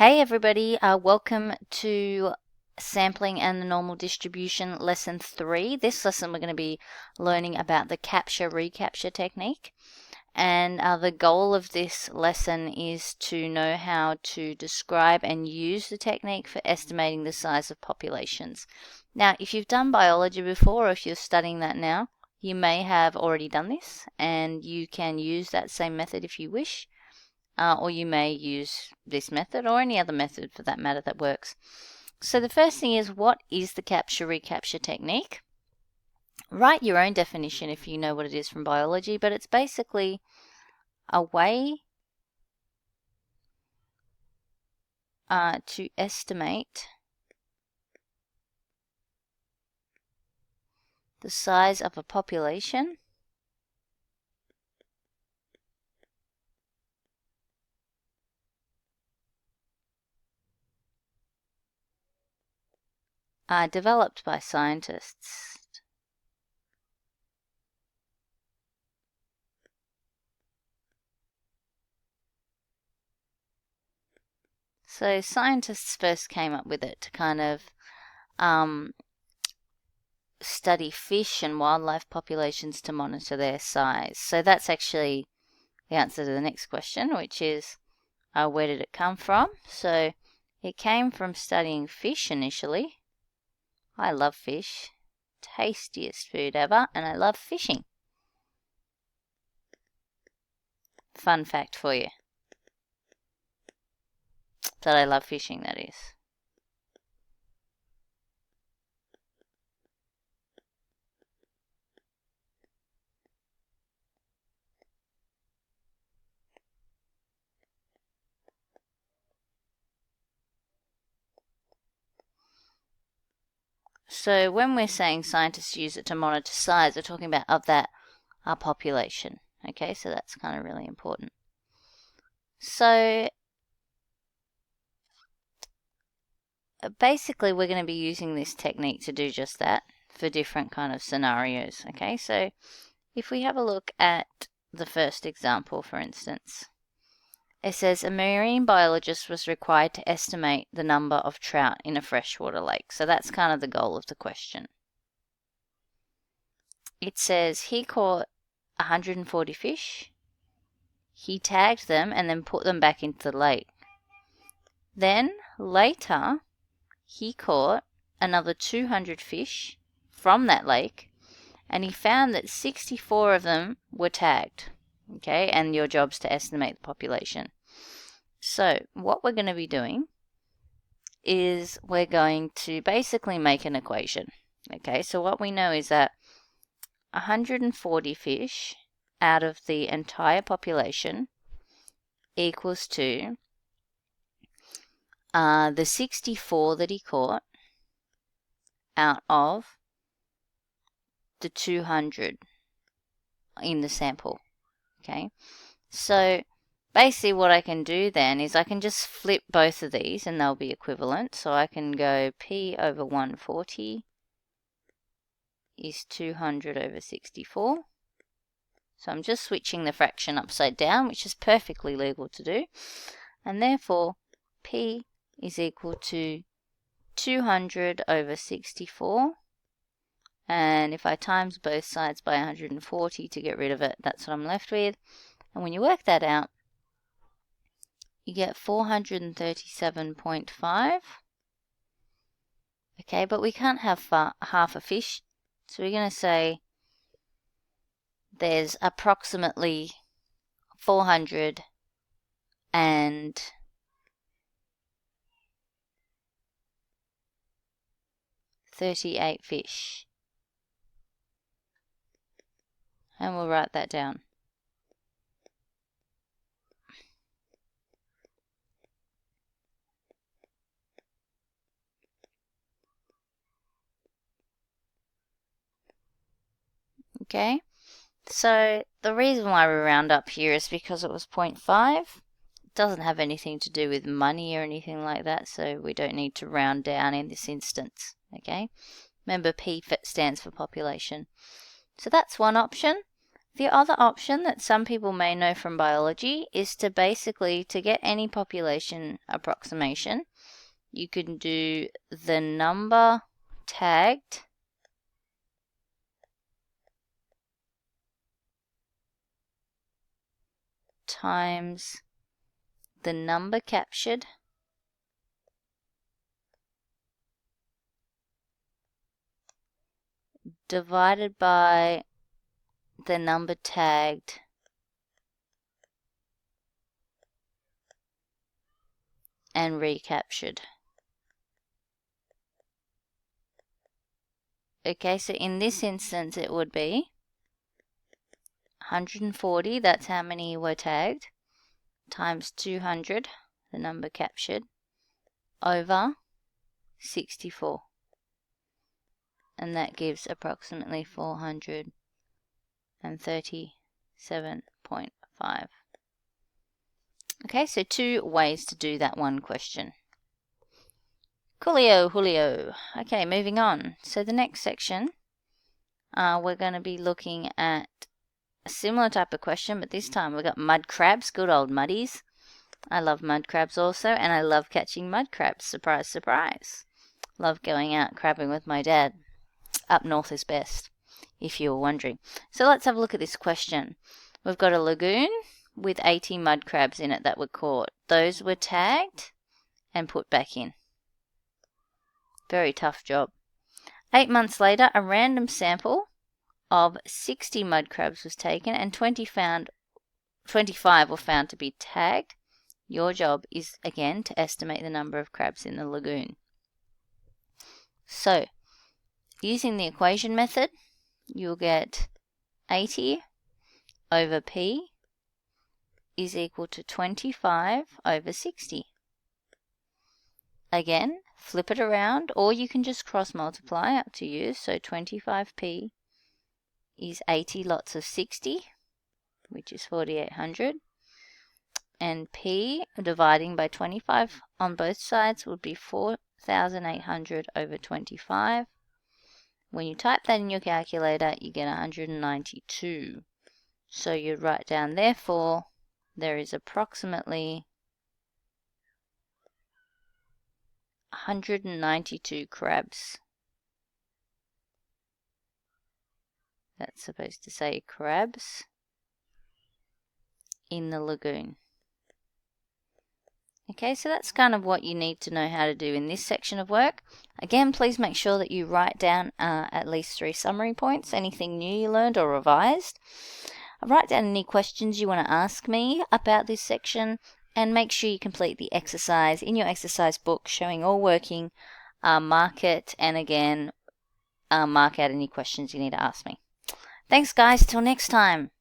Hey everybody, welcome to Sampling and the Normal Distribution Lesson 3. This lesson we're going to be learning about the capture-recapture technique. And the goal of this lesson is to know how to describe and use the technique for estimating the size of populations. Now, if you've done biology before, or if you're studying that now, you may have already done this, and you can use that same method if you wish. Or you may use this method or any other method for that matter that works. So the first thing is, what is the capture-recapture technique? Write your own definition if you know what it is from biology, but it's basically a way to estimate the size of a population developed by scientists. So scientists first came up with it to kind of study fish and wildlife populations to monitor their size. So that's actually the answer to the next question, which is where did it come from? So it came from studying fish initially. I love fish. Tastiest food ever, and I love fishing. Fun fact for you. That I love fishing, that is. So when we're saying scientists use it to monitor size, we're talking about of that population. Okay, so that's kind of really important. So basically we're going to be using this technique to do just that for different kind of scenarios. Okay, so if we have a look at the first example, for instance, it says a marine biologist was required to estimate the number of trout in a freshwater lake. So that's kind of the goal of the question. It says he caught 140 fish. He tagged them and then put them back into the lake. Then later he caught another 200 fish from that lake, and he found that 64 of them were tagged. Okay, and your job's to estimate the population. So what we're going to be doing is we're going to basically make an equation. Okay, so what we know is that 140 fish out of the entire population equals to the 64 that he caught out of the 200 in the sample. Okay, so basically what I can do then is I can just flip both of these and they'll be equivalent. So I can go P over 140 is 200 over 64. So I'm just switching the fraction upside down, which is perfectly legal to do. And therefore P is equal to 200 over 64. And if I times both sides by 140 to get rid of it, that's what I'm left with. And when you work that out, you get 437.5. Okay, but we can't have half a fish. So we're going to say there's approximately 438 fish. And we'll write that down. Okay, so the reason why we round up here is because it was 0.5. It doesn't have anything to do with money or anything like that, so we don't need to round down in this instance. Okay, remember P stands for population. So that's one option. The other option that some people may know from biology is to basically, to get any population approximation, you can do the number tagged times the number captured divided by the number tagged and recaptured. Okay, so in this instance it would be 140, that's how many were tagged, times 200, the number captured, over 64. And that gives approximately 437.5. Okay, so 2 ways to do that one question. Coolio, Julio. Okay, moving on. So the next section, we're going to be looking at a similar type of question, but this time we've got mud crabs, good old muddies. I love mud crabs also, and I love catching mud crabs. Surprise, surprise. Love going out crabbing with my dad. Up north is best, if you were wondering. So let's have a look at this question. We've got a lagoon with 80 mud crabs in it that were caught. Those were tagged and put back in. Very tough job. 8 months later, a random sample of 60 mud crabs was taken and 25 were found to be tagged. Your job is, again, to estimate the number of crabs in the lagoon. So, using the equation method, you'll get 80 over P is equal to 25 over 60. Again, flip it around, or you can just cross multiply, up to you. So 25P is 80 lots of 60, which is 4,800. And P dividing by 25 on both sides would be 4,800 over 25. When you type that in your calculator, you get 192. So you'd write down, therefore, there is approximately 192 crabs. That's supposed to say crabs in the lagoon. Okay, so that's kind of what you need to know how to do in this section of work. Again, please make sure that you write down at least 3 summary points, anything new you learned or revised. Write down any questions you want to ask me about this section, and make sure you complete the exercise in your exercise book showing all working. Mark it, and again, mark out any questions you need to ask me. Thanks guys, till next time.